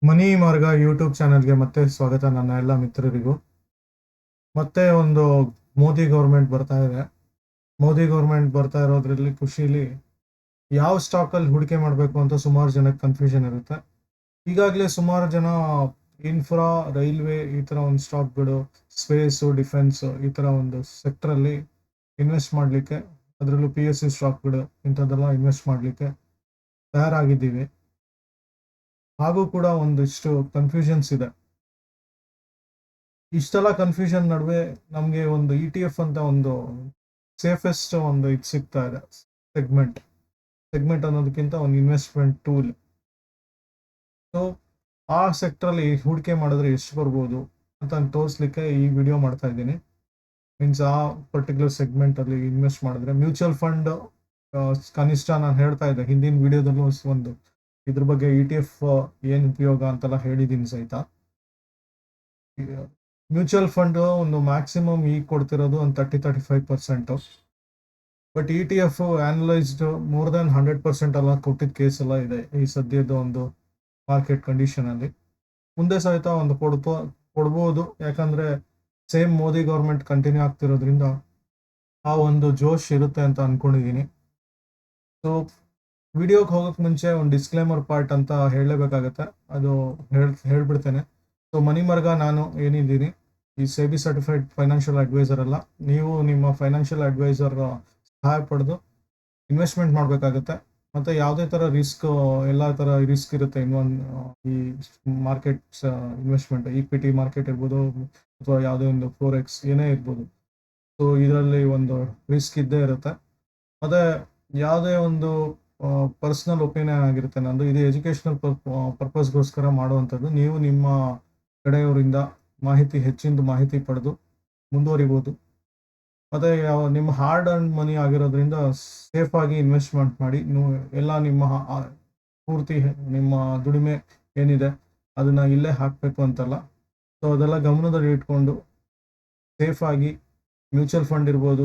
ಮನಿ ಮಾರ್ಗ ಯೂಟ್ಯೂಬ್ ಚಾನೆಲ್ಗೆ ಮತ್ತೆ ಸ್ವಾಗತ ನನ್ನ ಎಲ್ಲ ಮಿತ್ರರಿಗೂ. ಮತ್ತೆ ಒಂದು ಮೋದಿ ಗೌರ್ಮೆಂಟ್ ಬರ್ತಾ ಇದೆ. ಮೋದಿ ಗೌರ್ಮೆಂಟ್ ಬರ್ತಾ ಇರೋದ್ರಲ್ಲಿ ಖುಷಿಲಿ ಯಾವ ಸ್ಟಾಕಲ್ಲಿ ಹೂಡಿಕೆ ಮಾಡಬೇಕು ಅಂತ ಸುಮಾರು ಜನಕ್ಕೆ ಕನ್ಫ್ಯೂಷನ್ ಇರುತ್ತೆ. ಈಗಾಗಲೇ ಸುಮಾರು ಜನ ಇನ್ಫ್ರಾ, ರೈಲ್ವೆ ಈ ಥರ ಒಂದು ಸ್ಟಾಕ್ಗಳು, ಸ್ಪೇಸು, ಡಿಫೆನ್ಸ್ ಈ ಥರ ಒಂದು ಸೆಕ್ಟ್ರಲ್ಲಿ ಇನ್ವೆಸ್ಟ್ ಮಾಡಲಿಕ್ಕೆ, ಅದರಲ್ಲೂ PSU ಸ್ಟಾಕ್ಗಳು ಇಂಥದ್ದೆಲ್ಲ ಇನ್ವೆಸ್ಟ್ ಮಾಡಲಿಕ್ಕೆ ತಯಾರಾಗಿದ್ದೀವಿ. ಹಾಗೂ ಕೂಡ ಒಂದಿಷ್ಟು ಕನ್ಫ್ಯೂಷನ್ಸ್ ಇದೆ. ಇಷ್ಟೆಲ್ಲ ಕನ್ಫ್ಯೂಷನ್ ನಡುವೆ ನಮಗೆ ಒಂದು ETF ಅಂತ ಒಂದು ಸೇಫೆಸ್ಟ್ ಒಂದು ಇದು ಸಿಗ್ತಾ ಇದೆ. ಸೆಗ್ಮೆಂಟ್ ಅನ್ನೋದಕ್ಕಿಂತ ಒಂದು ಇನ್ವೆಸ್ಟ್ಮೆಂಟ್ ಟೂಲ್. ಸೊ ಆ ಸೆಕ್ಟ್ರಲ್ಲಿ ಹೂಡಿಕೆ ಮಾಡಿದ್ರೆ ಎಷ್ಟು ಬರ್ಬೋದು ಅಂತ ತೋರಿಸ್ಲಿಕ್ಕೆ ಈ ವಿಡಿಯೋ ಮಾಡ್ತಾ ಇದ್ದೀನಿ. ಮೀನ್ಸ್ ಆ ಪರ್ಟಿಕ್ಯುಲರ್ ಸೆಗ್ಮೆಂಟಲ್ಲಿ ಇನ್ವೆಸ್ಟ್ ಮಾಡಿದ್ರೆ ಮ್ಯೂಚುವಲ್ ಫಂಡ್ ಕನಿಷ್ಠ ನಾನು ಹೇಳ್ತಾ ಇದ್ದೆ ಹಿಂದಿನ ವಿಡಿಯೋದಲ್ಲೂ ಒಂದು ಇದ್ರ ಬಗ್ಗೆ ETF ಏನು ಉಪಯೋಗ ಅಂತೆಲ್ಲ ಹೇಳಿದ್ದೀನಿ ಸಹಿತ. ಮ್ಯೂಚುವಲ್ ಫಂಡ್ ಒಂದು ಮ್ಯಾಕ್ಸಿಮಮ್ ಈಗ ಕೊಡ್ತಿರೋದು ಒಂದು 30-35%. ಬಟ್ ETF ಆನಲೈಸ್ಡ್ ಮೋರ್ ದನ್ 100% ಎಲ್ಲ ಕೊಟ್ಟಿದ್ದ ಕೇಸ್ ಎಲ್ಲ ಇದೆ ಈ ಸದ್ಯದ ಒಂದು ಮಾರ್ಕೆಟ್ ಕಂಡೀಷನ್ ಅಲ್ಲಿ. ಮುಂದೆ ಸಹಿತ ಒಂದು ಕೊಡ್ಬೋದು, ಯಾಕಂದ್ರೆ ಸೇಮ್ ಮೋದಿ ಗೌರ್ಮೆಂಟ್ ಕಂಟಿನ್ಯೂ ಆಗ್ತಿರೋದ್ರಿಂದ ಆ ಒಂದು ಜೋಶ್ ಇರುತ್ತೆ ಅಂತ ಅನ್ಕೊಂಡಿದ್ದೀನಿ. ಸೊ ವಿಡಿಯೋಗೆ ಹೋಗೋಕೆ ಮುಂಚೆ ಒಂದು ಡಿಸ್ಕ್ಲೇಮರ್ ಪಾರ್ಟ್ ಅಂತ ಹೇಳಲೇಬೇಕಾಗತ್ತೆ, ಅದು ಹೇಳ್ಬಿಡ್ತೇನೆ. ಸೊ ಮನಿ ಮಾರ್ಗ ನಾನು ಏನಿದ್ದೀನಿ ಈ SEBI ಸರ್ಟಿಫೈಡ್ ಫೈನಾನ್ಷಿಯಲ್ ಅಡ್ವೈಸರ್ ಅಲ್ಲ. ನೀವು ನಿಮ್ಮ ಫೈನಾನ್ಷಿಯಲ್ ಅಡ್ವೈಸರ್ ಸಹಾಯ ಪಡೆದು ಇನ್ವೆಸ್ಟ್ಮೆಂಟ್ ಮಾಡಬೇಕಾಗತ್ತೆ. ಮತ್ತು ಯಾವುದೇ ಥರ ಎಲ್ಲ ಥರ ರಿಸ್ಕ್ ಇರುತ್ತೆ ಈ ಮಾರ್ಕೆಟ್ಸ್ ಇನ್ವೆಸ್ಟ್ಮೆಂಟ್, ಈಕ್ವಿಟಿ ಮಾರ್ಕೆಟ್ ಇರ್ಬೋದು ಅಥವಾ ಯಾವುದೇ ಒಂದು Forex ಏನೇ ಇರ್ಬೋದು. ಸೊ ಇದರಲ್ಲಿ ಒಂದು ರಿಸ್ಕ್ ಇದ್ದೇ ಇರುತ್ತೆ. ಮತ್ತು ಯಾವುದೇ ಒಂದು ಪರ್ಸ್ನಲ್ ಒಪಿನಿಯನ್ ಆಗಿರುತ್ತೆ ನಂದು, ಇದು ಎಜುಕೇಷನಲ್ ಪರ್ಪಸ್ಗೋಸ್ಕರ ಮಾಡುವಂಥದ್ದು. ನೀವು ನಿಮ್ಮ ಕಡೆಯವರಿಂದ ಹೆಚ್ಚಿನ ಮಾಹಿತಿ ಪಡೆದು ಮುಂದುವರಿಬೋದು. ಮತ್ತು ನಿಮ್ಮ ಹಾರ್ಡ್ ಅಂಡ್ ಮನಿ ಆಗಿರೋದ್ರಿಂದ ಸೇಫ್ ಆಗಿ ಇನ್ವೆಸ್ಟ್ಮೆಂಟ್ ಮಾಡಿ. ನೀವು ಎಲ್ಲ ನಿಮ್ಮ ಪೂರ್ತಿ ನಿಮ್ಮ ದುಡಿಮೆ ಏನಿದೆ ಅದನ್ನು ಇಲ್ಲೇ ಹಾಕಬೇಕು ಅಂತಲ್ಲ. ಸೊ ಅದೆಲ್ಲ ಗಮನದಲ್ಲಿ ಇಟ್ಕೊಂಡು ಸೇಫ್ ಆಗಿ ಮ್ಯೂಚುವಲ್ ಫಂಡ್ ಇರ್ಬೋದು,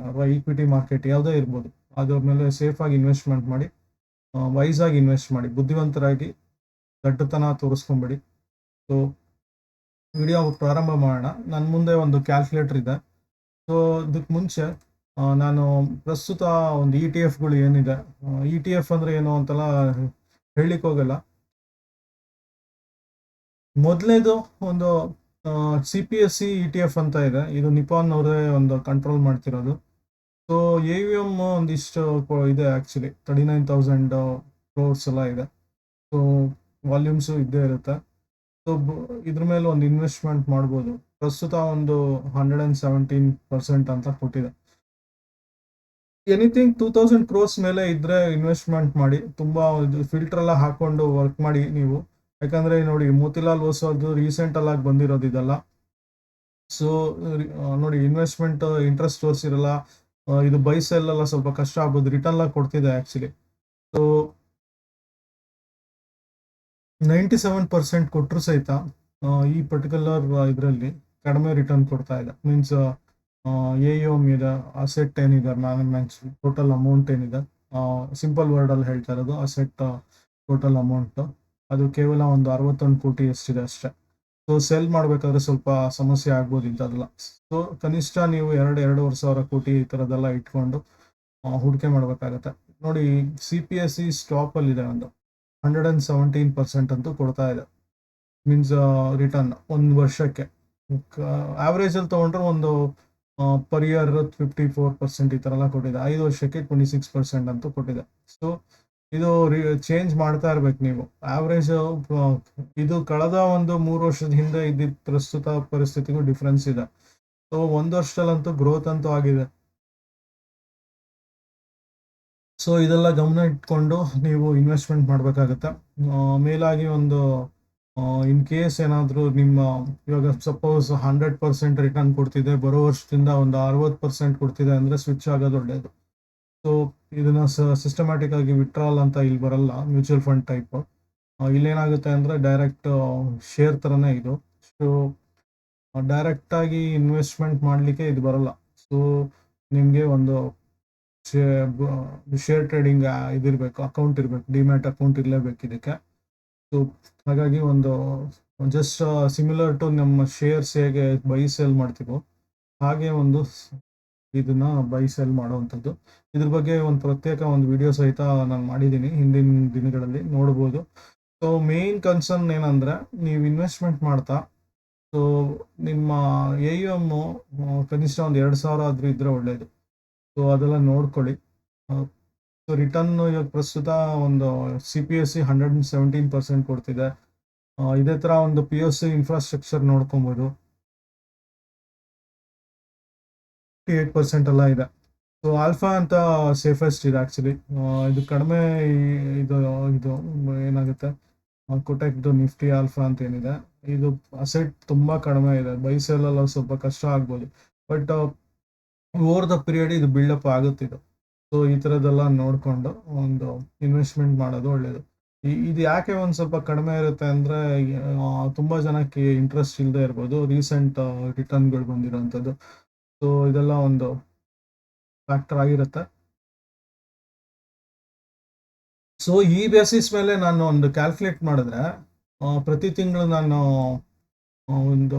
ಅಥವಾ ಈಕ್ವಿಟಿ ಮಾರ್ಕೆಟ್ ಯಾವುದೇ ಇರ್ಬೋದು, ಅದ್ರ ಮೇಲೆ ಸೇಫ್ ಆಗಿ ಇನ್ವೆಸ್ಟ್ಮೆಂಟ್ ಮಾಡಿ, ವೈಸ್ ಆಗಿ ಇನ್ವೆಸ್ಟ್ ಮಾಡಿ, ಬುದ್ಧಿವಂತರಾಗಿ, ದಡ್ಡತನ ತೋರಿಸ್ಕೊಂಬೇಡಿ. ಸೊ ವಿಡಿಯೋ ಪ್ರಾರಂಭ ಮಾಡೋಣ. ನನ್ನ ಮುಂದೆ ಒಂದು ಕ್ಯಾಲ್ಕುಲೇಟರ್ ಇದೆ. ಸೊ ಇದಕ್ಕೆ ಮುಂಚೆ ನಾನು ಪ್ರಸ್ತುತ ಒಂದು ETF ಏನಿದೆ, ETF ಅಂದರೆ ಏನು ಅಂತೆಲ್ಲ ಹೇಳಲಿಕ್ಕೆ ಹೋಗಲ್ಲ. ಮೊದಲನೇದು ಒಂದು CPSE ETF ಅಂತ ಇದೆ. ಇದು ನಿಪಾನ್ ಅವರೇ ಒಂದು ಕಂಟ್ರೋಲ್ ಮಾಡ್ತಿರೋದು. ಸೊ AUM ಒಂದಿಷ್ಟು ಇದೆ, ಆ್ಯಕ್ಚುಲಿ 39,000 crores ಎಲ್ಲ ಇದೆ. ಸೊ ವಾಲ್ಯೂಮ್ಸು ಇದ್ದೇ ಇರುತ್ತೆ. ಸೊ ಇದ್ರ ಮೇಲೆ ಒಂದು ಇನ್ವೆಸ್ಟ್ಮೆಂಟ್ ಮಾಡ್ಬೋದು. ಪ್ರಸ್ತುತ ಒಂದು 117% ಅಂತ ಕೊಟ್ಟಿದೆ. ಎನಿಥಿಂಗ್ 2000 crores ಮೇಲೆ ಇದ್ರೆ ಇನ್ವೆಸ್ಟ್ಮೆಂಟ್ ಮಾಡಿ. ತುಂಬಾ ಫಿಲ್ಟರ್ ಎಲ್ಲ ಹಾಕೊಂಡು ವರ್ಕ್ ಮಾಡಿ ನೀವು, ಯಾಕಂದ್ರೆ ನೋಡಿ ಮೋತಿಲಾಲ್ ಓಸ್ವಾಲ್ದು ರೀಸೆಂಟ್ ಆಗಿ ಬಂದಿರೋದು ಇದೆಲ್ಲ. ಸೊ ನೋಡಿ, ಇನ್ವೆಸ್ಟ್ಮೆಂಟ್ ಇಂಟ್ರೆಸ್ಟ್ ತೋರಿಸಿರಲ್ಲ, ಇದು ಬೈ ಸೆಲ್ ಎಲ್ಲ ಸ್ವಲ್ಪ ಕಷ್ಟ ಆಗ್ಬೋದು, ರಿಟರ್ನ್ ಎಲ್ಲ ಕೊಡ್ತಿದೆ ಆ್ಯಕ್ಚುಲಿ. ಸೊ 97% ಕೊಟ್ಟರು ಸಹಿತ ಈ ಪರ್ಟಿಕ್ಯುಲರ್ ಇದರಲ್ಲಿ ಕಡಿಮೆ ರಿಟರ್ನ್ ಕೊಡ್ತಾ ಇದೆ. ಮೀನ್ಸ್ AUM ಇದೆ, ಅಸೆಟ್ ಏನಿದೆ, ಟೋಟಲ್ ಅಮೌಂಟ್ ಏನಿದೆ, ಸಿಂಪಲ್ ವರ್ಡಲ್ಲಿ ಹೇಳ್ತಾ ಇರೋದು, ಅಸೆಟ್ ಟೋಟಲ್ ಅಮೌಂಟ್ ಅದು ಕೇವಲ ಒಂದು 61 ಕೋಟಿ ಎಷ್ಟಿದೆ ಅಷ್ಟೇ. ಸೊ ಸೆಲ್ ಮಾಡಬೇಕಾದ್ರೆ ಸ್ವಲ್ಪ ಸಮಸ್ಯೆ ಆಗ್ಬೋದು ಇಂಥದ್ದೆಲ್ಲ. ಸೊ ಕನಿಷ್ಠ ನೀವು 2-2.5 ಸಾವಿರ ಕೋಟಿ ಈ ಥರದ್ದೆಲ್ಲ ಇಟ್ಕೊಂಡು ಹೂಡಿಕೆ ಮಾಡಬೇಕಾಗತ್ತೆ. ನೋಡಿ, CPSE ಸ್ಟಾಪಲ್ಲಿದೆ, ಒಂದು 117% ಅಂತೂ ಕೊಡ್ತಾ ಇದೆ. ಮೀನ್ಸ್ ರಿಟರ್ನ್ ಒಂದು ವರ್ಷಕ್ಕೆ ಆವ್ರೇಜಲ್ಲಿ ತೊಗೊಂಡ್ರೆ ಒಂದು ಪರ್ ಇಯರ್ 54% ಈ ಥರ ಎಲ್ಲ ಕೊಟ್ಟಿದೆ. 5 ವರ್ಷಕ್ಕೆ 26% ಅಂತೂ ಕೊಟ್ಟಿದೆ. ಸೊ ಇದು ಚೇಂಜ್ ಮಾಡ್ತಾ ಇರ್ಬೇಕು ನೀವು. ಆವ್ರೇಜ್ ಇದು ಕಳೆದ ಒಂದು 3 ವರ್ಷದ ಹಿಂದೆ ಇದ್ದಿದ್ದ ಪ್ರಸ್ತುತ ಪರಿಸ್ಥಿತಿಗೂ ಡಿಫ್ರೆನ್ಸ್ ಇದೆ. ಸೊ 1 ವರ್ಷದಲ್ಲಂತೂ ಗ್ರೋತ್ ಅಂತೂ ಆಗಿದೆ. ಸೊ ಇದೆಲ್ಲ ಗಮನ ಇಟ್ಕೊಂಡು ನೀವು ಇನ್ವೆಸ್ಟ್ಮೆಂಟ್ ಮಾಡಬೇಕಾಗತ್ತೆ. ಮೇಲಾಗಿ ಒಂದು ಇನ್ ಕೇಸ್ ಏನಾದರೂ ಇವಾಗ ಸಪೋಸ್ 100% ರಿಟರ್ನ್ ಕೊಡ್ತಿದೆ, ಬರೋ ವರ್ಷದಿಂದ ಒಂದು 60% ಕೊಡ್ತಿದೆ ಅಂದರೆ ಸ್ವಿಚ್ ಆಗೋದು ಒಳ್ಳೆಯದು. ಸೊ ಇದನ್ನ ಸಿಸ್ಟಮ್ಯಾಟಿಕ್ ಆಗಿ ವಿತ್ಡ್ರಾಲ್ ಅಂತ ಇಲ್ಲಿ ಬರಲ್ಲ, ಮ್ಯೂಚುವಲ್ ಫಂಡ್ ಟೈಪ್. ಇಲ್ಲೇನಾಗುತ್ತೆ ಅಂದರೆ ಡೈರೆಕ್ಟ್ ಶೇರ್ ಥರನೇ ಇದು. ಸೊ ಡೈರೆಕ್ಟಾಗಿ ಇನ್ವೆಸ್ಟ್ಮೆಂಟ್ ಮಾಡಲಿಕ್ಕೆ ಇದು ಬರಲ್ಲ. ಸೊ ನಿಮಗೆ ಒಂದು ಶೇರ್ ಟ್ರೇಡಿಂಗ್ ಇದಿರಬೇಕು, ಅಕೌಂಟ್ ಇರಬೇಕು, ಡಿಮ್ಯಾಟ್ ಅಕೌಂಟ್ ಇರಲೇಬೇಕು ಇದಕ್ಕೆ. ಸೊ ಹಾಗಾಗಿ ಒಂದು ಜಸ್ಟ್ ಸಿಮಿಲರ್ ಟು ನಮ್ಮ ಶೇರ್ಸ್ ಹೇಗೆ ಬೈ ಸೆಲ್ ಮಾಡ್ತೀವೋ ಹಾಗೆ ಒಂದು ಇದನ್ನ ಬೈ ಸೆಲ್ ಮಾಡುವಂಥದ್ದು. ಇದ್ರ ಬಗ್ಗೆ ಒಂದು ಪ್ರತ್ಯೇಕ ಒಂದು ವಿಡಿಯೋ ಸಹಿತ ನಾನು ಮಾಡಿದ್ದೀನಿ ಹಿಂದಿನ ದಿನಗಳಲ್ಲಿ, ನೋಡ್ಬೋದು. ಸೊ ಮೇನ್ ಕನ್ಸರ್ನ್ ಏನಂದ್ರೆ, ನೀವು ಇನ್ವೆಸ್ಟ್ಮೆಂಟ್ ಮಾಡ್ತಾ ಸೊ ನಿಮ್ಮ ಎ ಯು ಎಮ್ಮು ಕನಿಷ್ಠ ಒಂದು 2,000 ಆದ್ರೂ ಇದ್ರೆ ಒಳ್ಳೇದು. ಸೊ ಅದೆಲ್ಲ ನೋಡ್ಕೊಳ್ಳಿ. ಸೊ ರಿಟರ್ನ್ ಇವಾಗ ಪ್ರಸ್ತುತ ಒಂದು CPSE 117% ಕೊಡ್ತಿದೆ. ಇದೇ ತರ ಒಂದು PSU ಇನ್ಫ್ರಾಸ್ಟ್ರಕ್ಚರ್ ನೋಡ್ಕೊಬೋದು, 58% ಎಲ್ಲ ಇದೆ. ಸೊ ಆಲ್ಫಾ ಅಂತ ಸೇಫೆಸ್ಟ್ ಇದೆ ಆಕ್ಚುಲಿ. ಇದು ಕಡಿಮೆ ಇದು ಇದು ಏನಾಗುತ್ತೆ, ಕೊಟೆಕ್ದು ನಿಫ್ಟಿ ಆಲ್ಫಾ ಅಂತ ಏನಿದೆ, ಇದು ಅಸೆಟ್ ತುಂಬಾ ಕಡಿಮೆ ಇದೆ. ಬೈಸೆಲ್ ಎಲ್ಲ ಸ್ವಲ್ಪ ಕಷ್ಟ ಆಗ್ಬೋದು, ಬಟ್ ಓವರ್ ದ ಪೀರಿಯಡ್ ಇದು ಬಿಲ್ಡಪ್ ಆಗುತ್ತೆ ಇದು. ಸೊ ಈ ಥರದ್ದೆಲ್ಲ ನೋಡಿಕೊಂಡು ಒಂದು ಇನ್ವೆಸ್ಟ್ಮೆಂಟ್ ಮಾಡೋದು ಒಳ್ಳೆಯದು. ಇದು ಯಾಕೆ ಒಂದು ಸ್ವಲ್ಪ ಕಡಿಮೆ ಇರುತ್ತೆ ಅಂದರೆ, ತುಂಬ ಜನಕ್ಕೆ ಇಂಟ್ರೆಸ್ಟ್ ಇಲ್ಲದೆ ಇರ್ಬೋದು, ರೀಸೆಂಟ್ ರಿಟರ್ನ್ಗಳು ಬಂದಿರೋಂಥದ್ದು. ಸೊ ಇದೆಲ್ಲ ಒಂದು ಫ್ಯಾಕ್ಟರ್ ಆಗಿರುತ್ತೆ. ಸೊ ಈ ಬೇಸಿಸ್ ಮೇಲೆ ನಾನು ಒಂದು ಕ್ಯಾಲ್ಕುಲೇಟ್ ಮಾಡಿದ್ರೆ, ಪ್ರತಿ ತಿಂಗಳು ನಾನು ಒಂದು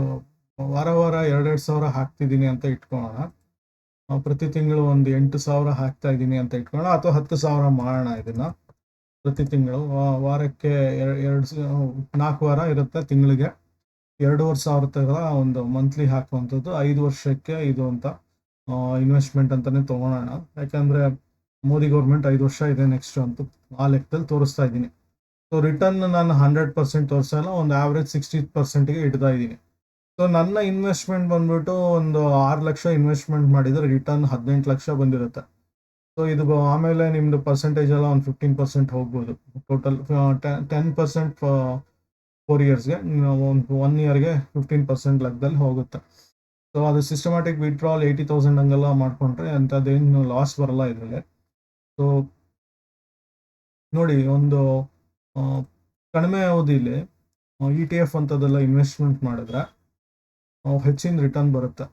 ವಾರ 2,000 ಹಾಕ್ತಿದ್ದೀನಿ ಅಂತ ಇಟ್ಕೊಳ್ಳೋಣ. ಪ್ರತಿ ತಿಂಗಳು ಒಂದು 8,000 ಹಾಕ್ತಾ ಇದ್ದೀನಿ ಅಂತ ಇಟ್ಕೊಳ್ಳೋಣ, ಅಥವಾ 10,000 ಮಾಡೋಣ ಇದನ್ನ. ಪ್ರತಿ ತಿಂಗಳು ವಾರಕ್ಕೆ 4 ವಾರ ಇರುತ್ತೆ, ತಿಂಗಳಿಗೆ 2,500 ಒಂದು ಮಂತ್ಲಿ ಹಾಕುವಂಥದ್ದು. 5 ವರ್ಷಕ್ಕೆ ಇದು ಅಂತ ಇನ್ವೆಸ್ಟ್ಮೆಂಟ್ ಅಂತಾನೆ ತಗೊಳೋಣ. ಯಾಕಂದ್ರೆ ಮೋದಿ ಗೌರ್ಮೆಂಟ್ 5 ವರ್ಷ ಇದೆ ನೆಕ್ಸ್ಟ್ ಅಂತ ಆ ಲೆಕ್ಕದಲ್ಲಿ ತೋರಿಸ್ತಾ ಇದ್ದೀನಿ. ಸೊ ರಿಟರ್ನ್ ನಾನು 100% ತೋರಿಸಲ್ಲ, ಒಂದು ಆವ್ರೇಜ್ 60%ಗೆ ಇಡ್ತಾ ಇದ್ದೀನಿ. ಸೊ ನನ್ನ ಇನ್ವೆಸ್ಟ್ಮೆಂಟ್ ಬಂದ್ಬಿಟ್ಟು ಒಂದು 6 ಲಕ್ಷ ಇನ್ವೆಸ್ಟ್ಮೆಂಟ್ ಮಾಡಿದರೆ ರಿಟರ್ನ್ 18 ಲಕ್ಷ ಬಂದಿರುತ್ತೆ. ಸೊ ಇದು ಆಮೇಲೆ ನಿಮ್ದು ಪರ್ಸೆಂಟೇಜ್ ಎಲ್ಲ ಒಂದು 15% ಹೋಗ್ಬೋದು. ಟೋಟಲ್ 10% 4 ಇಯರ್ಸ್ಗೆ, ಒಂದು 1 ಇಯರ್ಗೆ 15% ಲೆಕ್ಕದಲ್ಲಿ ಹೋಗುತ್ತೆ. ಸೊ ಅದು ಸಿಸ್ಟಮ್ಯಾಟಿಕ್ ವಿಡ್ರಾಲ್ 80,000 ಹಂಗೆಲ್ಲ ಮಾಡ್ಕೊಂಡ್ರೆ ಅಂಥದ್ದೇನು ಲಾಸ್ ಬರಲ್ಲ ಇದರಲ್ಲಿ. ಸೊ ನೋಡಿ, ಒಂದು ಕಡಿಮೆ ಅವಧಿಲಿ ETF ಅಂಥದ್ದೆಲ್ಲ ಇನ್ವೆಸ್ಟ್ಮೆಂಟ್ ಮಾಡಿದ್ರೆ ಹೆಚ್ಚಿನ ರಿಟರ್ನ್ ಬರುತ್ತೆ.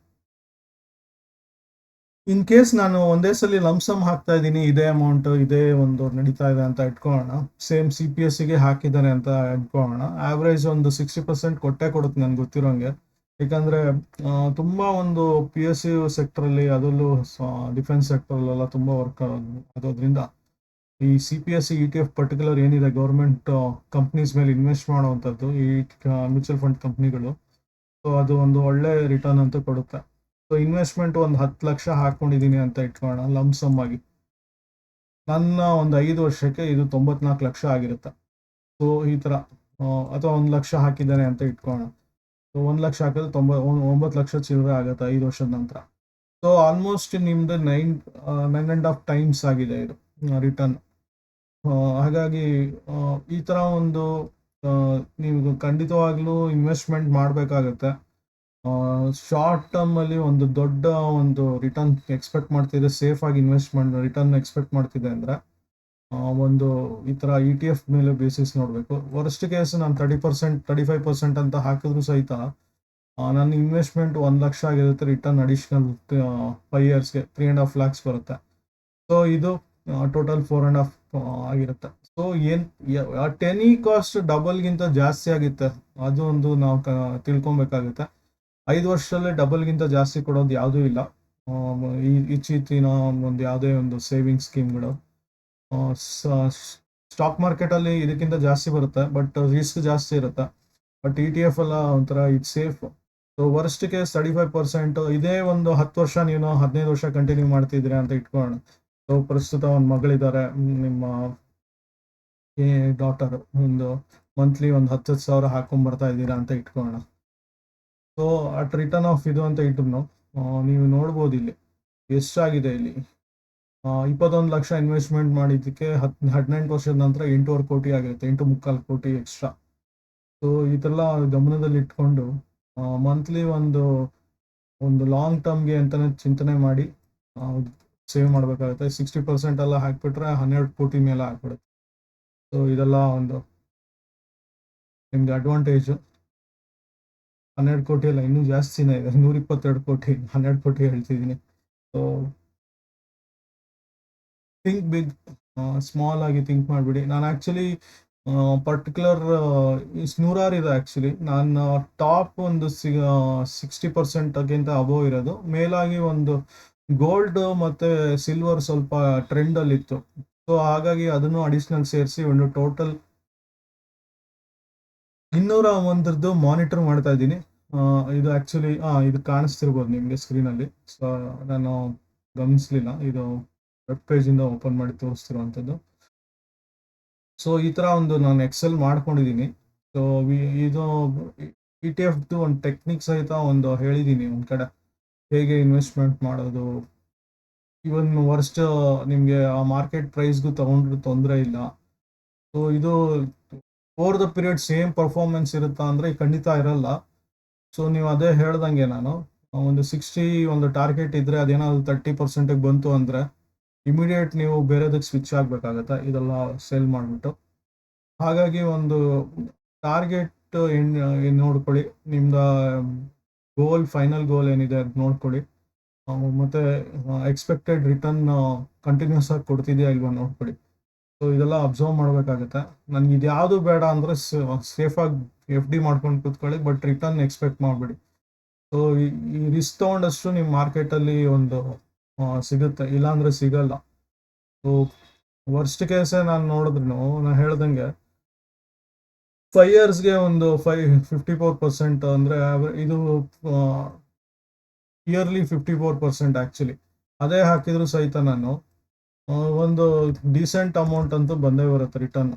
ಇನ್ ಕೇಸ್ ನಾನು ಒಂದೇ ಸಲ ಲಂಸಮ್ ಹಾಕ್ತಾ ಇದ್ದೀನಿ, ಇದೇ ಅಮೌಂಟ್ ಇದೇ ಒಂದು ನಡೀತಾ ಇದೆ ಅಂತ ಇಟ್ಕೊಳ್ಳೋಣ, ಸೇಮ್ CPSEಗೆ ಹಾಕಿದ್ದಾನೆ ಅಂತ ಇಟ್ಕೊಳ್ಳೋಣ, ಆವ್ರೇಜ್ ಒಂದು 60% ಕೊಟ್ಟೆ ಕೊಡುತ್ತೆ ನನಗೆ ಗೊತ್ತಿರೋಂಗೆ. ಯಾಕಂದರೆ ತುಂಬ ಒಂದು PSU ಸೆಕ್ಟ್ರಲ್ಲಿ, ಅದರಲ್ಲೂ ಡಿಫೆನ್ಸ್ ಸೆಕ್ಟ್ರಲ್ಲೆಲ್ಲ ತುಂಬ ವರ್ಕ್ ಆಗೋದ್ರಿಂದ ಈ CPSE ETF ಪರ್ಟಿಕ್ಯುಲರ್ ಏನಿದೆ ಗೌರ್ಮೆಂಟ್ ಕಂಪ್ನೀಸ್ ಮೇಲೆ ಇನ್ವೆಸ್ಟ್ ಮಾಡುವಂಥದ್ದು, ಈ ಮ್ಯೂಚುವಲ್ ಫಂಡ್ ಕಂಪ್ನಿಗಳು, ಸೊ ಅದು ಒಂದು ಒಳ್ಳೆ ರಿಟರ್ನ್ ಅಂತ ಕೊಡುತ್ತೆ. ಸೊ ಇನ್ವೆಸ್ಟ್ಮೆಂಟ್ ಒಂದು 10 ಲಕ್ಷ ಹಾಕೊಂಡಿದ್ದೀನಿ ಅಂತ ಇಟ್ಕೊಳ್ಳೋಣ ಲಂಸಮ್ ಆಗಿ, ನನ್ನ ಒಂದು 5 ವರ್ಷಕ್ಕೆ ಇದು 94 ಲಕ್ಷ ಆಗಿರುತ್ತೆ. ಸೊ ಈ ಥರ, ಅಥವಾ 1 ಲಕ್ಷ ಹಾಕಿದ್ದಾನೆ ಅಂತ ಇಟ್ಕೊಳ್ಳೋಣ. ಸೊ 1 ಲಕ್ಷ ಹಾಕಿದ್ರೆ 9 ಲಕ್ಷ ಚಿಲ್ಲರೆ ಆಗುತ್ತೆ 5 ವರ್ಷದ ನಂತರ. ಸೊ ಆಲ್ಮೋಸ್ಟ್ ನಿಮ್ದು 9.5 ಟೈಮ್ಸ್ ಆಗಿದೆ ಇದು ರಿಟರ್ನ್. ಹಾಗಾಗಿ ಈ ಥರ ಒಂದು ನೀವು ಖಂಡಿತವಾಗ್ಲೂ ಇನ್ವೆಸ್ಟ್ಮೆಂಟ್ ಮಾಡಬೇಕಾಗತ್ತೆ. ಶಾರ್ಟ್ ಟರ್ಮಲ್ಲಿ ಒಂದು ದೊಡ್ಡ ಒಂದು ರಿಟರ್ನ್ ಎಕ್ಸ್ಪೆಕ್ಟ್ ಮಾಡ್ತಿದೆ, ಸೇಫ್ ಆಗಿ ಇನ್ವೆಸ್ಟ್ಮೆಂಟ್ ರಿಟರ್ನ್ ಎಕ್ಸ್ಪೆಕ್ಟ್ ಮಾಡ್ತಿದೆ ಅಂದರೆ ಒಂದು ಈ ಥರ ETF ಮೇಲೆ ಬೇಸಿಸ್ ನೋಡಬೇಕು. ವರ್ಸ್ಟ್ ಕೇಸ್ ನಾನು 30%, 35% ಅಂತ ಹಾಕಿದ್ರು ಸಹಿತ ನನ್ನ ಇನ್ವೆಸ್ಟ್ಮೆಂಟ್ 1 ಲಕ್ಷ ಆಗಿರುತ್ತೆ, ರಿಟರ್ನ್ ಅಡಿಷ್ನಲ್ 5 ಇಯರ್ಸ್ಗೆ 3.5 lakhs ಬರುತ್ತೆ. ಸೊ ಇದು ಟೋಟಲ್ 4.5 ಆಗಿರುತ್ತೆ. ಸೊ ಟೆನಿ ಕಾಸ್ಟ್ ಡಬಲ್ಗಿಂತ ಜಾಸ್ತಿ ಆಗುತ್ತೆ, ಅದು ಒಂದು ನಾವು ತಿಳ್ಕೊಬೇಕಾಗುತ್ತೆ. 5 ವರ್ಷದಲ್ಲೇ ಡಬಲ್ಗಿಂತ ಜಾಸ್ತಿ ಕೊಡೋದು ಯಾವುದೂ ಇಲ್ಲ ಇತ್ತೀಚಿನ ಒಂದು ಯಾವುದೇ ಒಂದು ಸೇವಿಂಗ್ ಸ್ಕೀಮ್ಗಳು. ಸ್ಟಾಕ್ ಮಾರ್ಕೆಟಲ್ಲಿ ಇದಕ್ಕಿಂತ ಜಾಸ್ತಿ ಬರುತ್ತೆ, ಬಟ್ ರಿಸ್ಕ್ ಜಾಸ್ತಿ ಇರುತ್ತೆ. ಬಟ್ ETF ಎಲ್ಲ ಒಂಥರ ಇದು ಸೇಫ್. ಸೊ ವರ್ಸ್ಟ್ ಕೇಸ್ 35%, ಇದೇ ಒಂದು 10 ವರ್ಷ ನೀವು 15 ವರ್ಷ ಕಂಟಿನ್ಯೂ ಮಾಡ್ತಿದ್ದೀರಿ ಅಂತ ಇಟ್ಕೊಳ್ಳೋಣ. ಸೊ ಪ್ರಸ್ತುತ ಒಂದು ಮಗಳಿದ್ದಾರೆ, ನಿಮ್ಮ ಡಾಟರ್, ಒಂದು ಮಂತ್ಲಿ ಒಂದು 10,000 ಹಾಕೊಂಡ್ಬರ್ತಾ ಇದ್ದೀರಾ ಅಂತ ಇಟ್ಕೊಳ್ಳೋಣ. ಸೊ ಅಟ್ ರಿಟರ್ನ್ ಆಫ್ ಇದು ಅಂತ ಇಟ್ರು ನೀವು ನೋಡ್ಬೋದು ಇಲ್ಲಿ ಎಷ್ಟಾಗಿದೆ. ಇಲ್ಲಿ 21 ಲಕ್ಷ ಇನ್ವೆಸ್ಟ್ಮೆಂಟ್ ಮಾಡಿದ್ದಕ್ಕೆ 18 ವರ್ಷದ ನಂತರ 8.5 ಕೋಟಿ ಆಗಿರುತ್ತೆ, 8.25 ಕೋಟಿ ಎಕ್ಸ್ಟ್ರಾ. ಸೊ ಇದೆಲ್ಲ ಗಮನದಲ್ಲಿ ಇಟ್ಕೊಂಡು ಮಂತ್ಲಿ ಒಂದು ಲಾಂಗ್ ಟರ್ಮ್ಗೆ ಅಂತಲೇ ಚಿಂತನೆ ಮಾಡಿ ಸೇವ್ ಮಾಡಬೇಕಾಗುತ್ತೆ. 60% ಎಲ್ಲ ಹಾಕ್ಬಿಟ್ರೆ 12 ಕೋಟಿ ಮೇಲೆ ಹಾಕ್ಬಿಡುತ್ತೆ. ಸೊ ಇದೆಲ್ಲ ಒಂದು ನಿಮ್ಗೆ ಅಡ್ವಾಂಟೇಜು. 12 ಕೋಟಿ ಅಲ್ಲ, ಇನ್ನೂ ಜಾಸ್ತಿನೇ ಇದೆ, 122 ಕೋಟಿ, 12 ಕೋಟಿ ಹೇಳ್ತಿದ್ದೀನಿ. ಸೊ ಥಿಂಕ್ ಬಿಗ್, ಸ್ಮಾಲ್ ಆಗಿ ಥಿಂಕ್ ಮಾಡಿಬಿಡಿ. ನಾನು ಆ್ಯಕ್ಚುಲಿ ಪರ್ಟಿಕ್ಯುಲರ್ ನೂರಾರು ಇದೆ ಆ್ಯಕ್ಚುಲಿ. ನಾನು ಟಾಪ್ ಒಂದು 60%ಗಿಂತ ಅಬೋವ್ ಇರೋದು. ಮೇಲಾಗಿ ಒಂದು ಗೋಲ್ಡ್ ಮತ್ತು ಸಿಲ್ವರ್ ಸ್ವಲ್ಪ ಟ್ರೆಂಡಲ್ಲಿತ್ತು. ಸೊ ಹಾಗಾಗಿ ಅದನ್ನು ಅಡಿಷ್ನಲ್ ಸೇರಿಸಿ ಒಂದು ಟೋಟಲ್ 201ದ್ದು ಮಾನಿಟರ್ ಮಾಡ್ತಾ ಇದ್ದೀನಿ. ಇದು ಆ್ಯಕ್ಚುಲಿ ಇದು ಕಾಣಿಸ್ತಿರ್ಬೋದು ನಿಮಗೆ ಸ್ಕ್ರೀನಲ್ಲಿ. ಸೊ ನಾನು ಗಮನಿಸಲಿಲ್ಲ, ಇದು ವೆಬ್ ಪೇಜಿಂದ ಓಪನ್ ಮಾಡಿ ತೋರಿಸ್ತಿರುವಂಥದ್ದು. ಸೊ ಈ ಥರ ಒಂದು ನಾನು ಎಕ್ಸೆಲ್ ಮಾಡ್ಕೊಂಡಿದ್ದೀನಿ. ಸೊ ಇದು ಇ ಟಿ ಎಫ್ದು ಒಂದು ಟೆಕ್ನಿಕ್ ಸಹಿತ ಒಂದು ಹೇಳಿದ್ದೀನಿ ಒಂದು ಕಡೆ, ಹೇಗೆ ಇನ್ವೆಸ್ಟ್ಮೆಂಟ್ ಮಾಡೋದು. ಇವನ್ ವರ್ಸ್ಟ್ ನಿಮಗೆ ಆ ಮಾರ್ಕೆಟ್ ಪ್ರೈಸ್ಗೂ ತೊಗೊಂಡ್ರೂ ತೊಂದರೆ ಇಲ್ಲ. ಸೊ ಇದು over the period same performance ಇರುತ್ತಾ ಅಂದರೆ ಖಂಡಿತ ಇರಲ್ಲ. ಸೊ ನೀವು ಅದೇ ಹೇಳ್ದಂಗೆ, ನಾನು ಒಂದು 60 ಒಂದು ಟಾರ್ಗೆಟ್ ಇದ್ದರೆ ಅದೇನಾದ್ರು 30%ಗೆ ಬಂತು ಅಂದರೆ ಇಮಿಡಿಯೇಟ್ ನೀವು ಬೇರೆದಕ್ಕೆ ಸ್ವಿಚ್ ಆಗಬೇಕಾಗತ್ತೆ, ಇದೆಲ್ಲ ಸೇಲ್ ಮಾಡಿಬಿಟ್ಟು. ಹಾಗಾಗಿ ಒಂದು ಟಾರ್ಗೆಟ್ ನೋಡ್ಕೊಳ್ಳಿ, ನಿಮ್ದು ಫೈನಲ್ ಗೋಲ್ ಏನಿದೆ ಅಂತ ನೋಡ್ಕೊಳ್ಳಿ. ಮತ್ತು ಎಕ್ಸ್ಪೆಕ್ಟೆಡ್ ರಿಟರ್ನ್ ಕಂಟಿನ್ಯೂಸ್ ಆಗಿ ಕೊಡ್ತಿದೆಯಾ ಇಲ್ವಾ ನೋಡ್ಕೊಳ್ಳಿ. ಸೊ ಇದೆಲ್ಲ ಅಬ್ಸರ್ವ್ ಮಾಡಬೇಕಾಗತ್ತೆ. ನನಗೆ ಇದು ಯಾವುದು ಬೇಡ ಅಂದರೆ ಸೇಫಾಗಿ ಎಫ್ ಡಿ ಮಾಡ್ಕೊಂಡು ಕೂತ್ಕೊಳ್ಳಿ, ಬಟ್ ರಿಟರ್ನ್ ಎಕ್ಸ್ಪೆಕ್ಟ್ ಮಾಡಬೇಡಿ. ಸೊ ಈ ರಿಸ್ಕ್ ತೊಗೊಂಡಷ್ಟು ನಿಮ್ಮ ಮಾರ್ಕೆಟಲ್ಲಿ ಒಂದು ಸಿಗುತ್ತೆ, ಇಲ್ಲಾಂದರೆ ಸಿಗಲ್ಲ. ಸೊ ವರ್ಸ್ಟ್ ಕೇಸೇ ನಾನು ನೋಡಿದ್ರು, ನಾನು ಹೇಳ್ದಂಗೆ 5 ಇಯರ್ಸ್ಗೆ ಒಂದು 54% ಅಂದರೆ ಇದು ಇಯರ್ಲಿ 54% ಆ್ಯಕ್ಚುಲಿ. ಅದೇ ಹಾಕಿದ್ರು ಸಹಿತ ನಾನು ಒಂದು ಡೀಸೆಂಟ್ ಅಮೌಂಟ್ ಅಂತೂ ಬಂದೇ ಬರುತ್ತೆ ರಿಟರ್ನ್.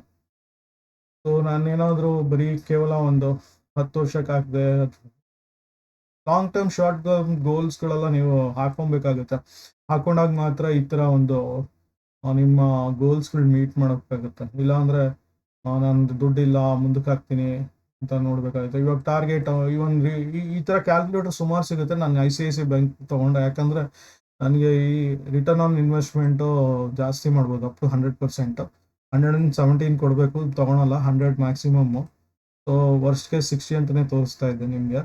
ಸೊ ನಾನೇನಾದರೂ ಬರೀ ಕೇವಲ ಒಂದು 10 ವರ್ಷಕ್ಕೆ ಹಾಕಿದೆ, ಲಾಂಗ್ ಟರ್ಮ್ ಶಾರ್ಟ್ ಟರ್ಮ್ ಗೋಲ್ಸ್ಗಳೆಲ್ಲ ನೀವು ಹಾಕೊಬೇಕಾಗುತ್ತೆ. ಹಾಕೊಂಡಾಗ ಮಾತ್ರ ಈ ಥರ ಒಂದು ನಿಮ್ಮ ಗೋಲ್ಸ್ಗಳು ಮೀಟ್ ಮಾಡೋಕ್ಕಾಗುತ್ತೆ. ಇಲ್ಲಾಂದರೆ ನಂದು ದುಡ್ಡಿಲ್ಲ ಮುಂದಕ್ಕೆ ಹಾಕ್ತೀನಿ ಅಂತ ನೋಡಬೇಕಾಗುತ್ತೆ. ಇವಾಗ ಟಾರ್ಗೆಟ್ ಇವನ್ ಈ ಥರ ಕ್ಯಾಲ್ಕುಲೇಟರ್ ಸುಮಾರು ಸಿಗುತ್ತೆ. ನಾನು ICICI ಬ್ಯಾಂಕ್ ತೊಗೊಂಡೆ, ಯಾಕಂದರೆ ನನಗೆ ಈ ರಿಟರ್ನ್ ಆನ್ ಇನ್ವೆಸ್ಟ್ಮೆಂಟು ಜಾಸ್ತಿ ಮಾಡ್ಬೋದು, ಅಪ್ ಟು 100%. 117 ಕೊಡಬೇಕು, ತೊಗೊಳಲ್ಲ, 100 ಮ್ಯಾಕ್ಸಿಮಮ್ಮು. ಸೊ ವರ್ಸ್ಟ್ ಕೇಸ್ 60 ಅಂತಲೇ ತೋರಿಸ್ತಾ ಇದೆ ನಿಮಗೆ.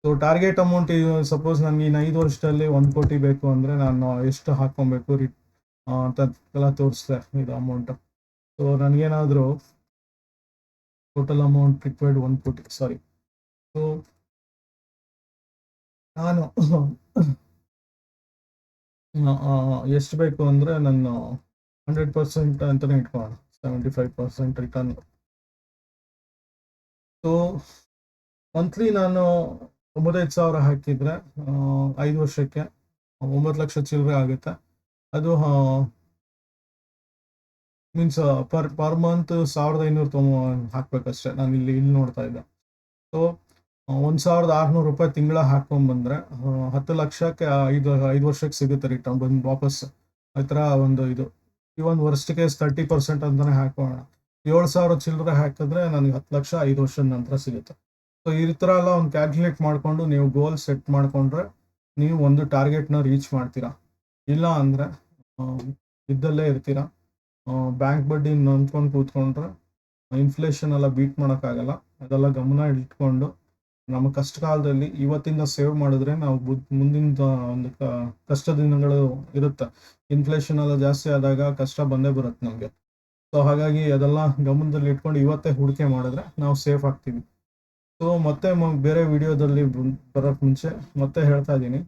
ಸೊ ಟಾರ್ಗೆಟ್ ಅಮೌಂಟ್ ಸಪೋಸ್ ನನಗೆ ಇನ್ನು 5 ವರ್ಷದಲ್ಲಿ 1 ಕೋಟಿ ಬೇಕು ಅಂದರೆ ನಾನು ಎಷ್ಟು ಹಾಕ್ಕೊಬೇಕು ಅಂತೆಲ್ಲ ತೋರಿಸ್ದೆ ಇದು ಅಮೌಂಟು. ಸೊ ನನಗೇನಾದರೂ ಟೋಟಲ್ ಅಮೌಂಟ್ ರಿಕ್ವೈರ್ಡ್ 1 ಕೋಟಿ, ಸಾರಿ. ಸೊ ನಾನು ಎಷ್ಟು ಬೇಕು ಅಂದರೆ ನಾನು 100% ಅಂತಲೇ ಇಟ್ಕೊಳ್ಳೋಣ, 75% ರಿಟರ್ನ್. ಸೊ ಮಂತ್ಲಿ ನಾನು 95,000 ಹಾಕಿದರೆ 5 ವರ್ಷಕ್ಕೆ 9 ಲಕ್ಷ ಚಿಲ್ಲರೆ ಆಗುತ್ತೆ. ಅದು ಮೀನ್ಸ್ ಪರ್ ಮಂತ್ 1,590 ಹಾಕ್ಬೇಕಷ್ಟೆ. ನಾನು ಇಲ್ಲಿ ನೋಡ್ತಾ ಇದ್ದೆ. ಸೊ 1,600 ರೂಪಾಯಿ ತಿಂಗಳ ಹಾಕ್ಕೊಂಡ್ಬಂದರೆ 10 ಲಕ್ಷಕ್ಕೆ 5 ವರ್ಷಕ್ಕೆ ಸಿಗುತ್ತೆ ರಿಟರ್ನ್ ಬಂದು ವಾಪಸ್. ಆ ಥರ ಒಂದು ಇದು ಇವನ್ ವರ್ಸ್ಟ್ ಕೇಸ್ 30% ಅಂತಲೇ ಹಾಕೋಣ. 7,000 ಚಿಲ್ಲರೆ ಹಾಕಿದ್ರೆ ನನಗೆ 10 ಲಕ್ಷ 5 ವರ್ಷದ ನಂತರ ಸಿಗುತ್ತೆ. ಸೊ ಈ ಥರ ಎಲ್ಲ ಒಂದು ಕ್ಯಾಲ್ಕುಲೇಟ್ ಮಾಡಿಕೊಂಡು ನೀವು ಗೋಲ್ ಸೆಟ್ ಮಾಡಿಕೊಂಡ್ರೆ ನೀವು ಒಂದು ಟಾರ್ಗೆಟ್ನ ರೀಚ್ ಮಾಡ್ತೀರಾ. ಇಲ್ಲ ಅಂದರೆ ಇದ್ದಲ್ಲೇ ಇರ್ತೀರಾ. ಬ್ಯಾಂಕ್ ಬಡ್ಡಿ ನಂಬ್ಕೊಂಡು ಕೂತ್ಕೊಂಡ್ರೆ ಇನ್ಫ್ಲೇಷನ್ ಎಲ್ಲ ಬೀಟ್ ಮಾಡೋಕ್ಕಾಗಲ್ಲ. ಅದೆಲ್ಲ ಗಮನ ಇಟ್ಕೊಂಡು ನಮ್ಮ ಕಷ್ಟ ಕಾಲದಲ್ಲಿ ಇವತ್ತಿಂದ ಸೇವ್ ಮಾಡಿದ್ರೆ ನಾವು ಮುಂದಿನ ಒಂದು ಕಷ್ಟ ದಿನಗಳು ಇರುತ್ತೆ. ಇನ್ಫ್ಲೇಷನ್ ಎಲ್ಲ ಜಾಸ್ತಿ ಆದಾಗ ಕಷ್ಟ ಬಂದೇ ಬರುತ್ತೆ ನಮಗೆ. ಸೊ ಹಾಗಾಗಿ ಅದೆಲ್ಲ ಗಮನದಲ್ಲಿ ಇಟ್ಕೊಂಡು ಇವತ್ತೇ ಹೂಡಿಕೆ ಮಾಡಿದ್ರೆ ನಾವು ಸೇಫ್ ಆಗ್ತೀವಿ. ಸೊ ಮತ್ತೆ ಬೇರೆ ವಿಡಿಯೋದಲ್ಲಿ ಬರೋಕ್ಕೆ ಮುಂಚೆ ಮತ್ತೆ ಹೇಳ್ತಾ ಇದ್ದೀನಿ,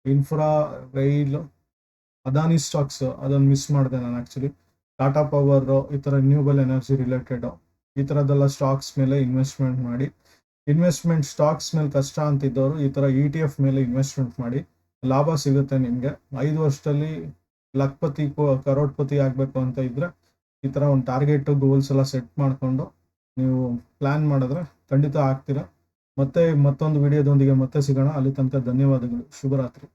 ಇನ್ಫ್ರಾ, ರೈಲ್, ಅದಾನಿ ಸ್ಟಾಕ್ಸ್ ಅದನ್ನು ಮಿಸ್ ಮಾಡಿದೆ ನಾನು ಆ್ಯಕ್ಚುಲಿ. ಟಾಟಾ ಪವರ್, ಈ ಥರ ರಿನ್ಯೂಬಲ್ ಎನರ್ಜಿ ರಿಲೇಟೆಡು ಈ ಥರದ್ದೆಲ್ಲ ಸ್ಟಾಕ್ಸ್ ಮೇಲೆ ಇನ್ವೆಸ್ಟ್ಮೆಂಟ್ ಮಾಡಿ. ಇನ್ವೆಸ್ಟ್ಮೆಂಟ್ ಸ್ಟಾಕ್ಸ್ ಮೇಲೆ ಕಷ್ಟ ಅಂತಿದ್ದವರು ಈ ಥರ ETF ಮೇಲೆ ಇನ್ವೆಸ್ಟ್ಮೆಂಟ್ ಮಾಡಿ, ಲಾಭ ಸಿಗುತ್ತೆ ನಿಮಗೆ. 5 ವರ್ಷದಲ್ಲಿ ಲಖಪತಿ ಕರೋಡ್ಪತಿ ಆಗಬೇಕು ಅಂತ ಇದ್ದರೆ ಈ ಥರ ಒಂದು ಟಾರ್ಗೆಟ್ ಗೋಲ್ಸ್ ಎಲ್ಲ ಸೆಟ್ ಮಾಡಿಕೊಂಡು ನೀವು ಪ್ಲ್ಯಾನ್ ಮಾಡಿದ್ರೆ ಖಂಡಿತ ಆಗ್ತೀರಾ. ಮತ್ತೆ ಮತ್ತೊಂದು ವಿಡಿಯೋದೊಂದಿಗೆ ಮತ್ತೆ ಸಿಗೋಣ. ಅಲ್ಲಿ ತನಕ ಧನ್ಯವಾದಗಳು. ಶುಭರಾತ್ರಿ.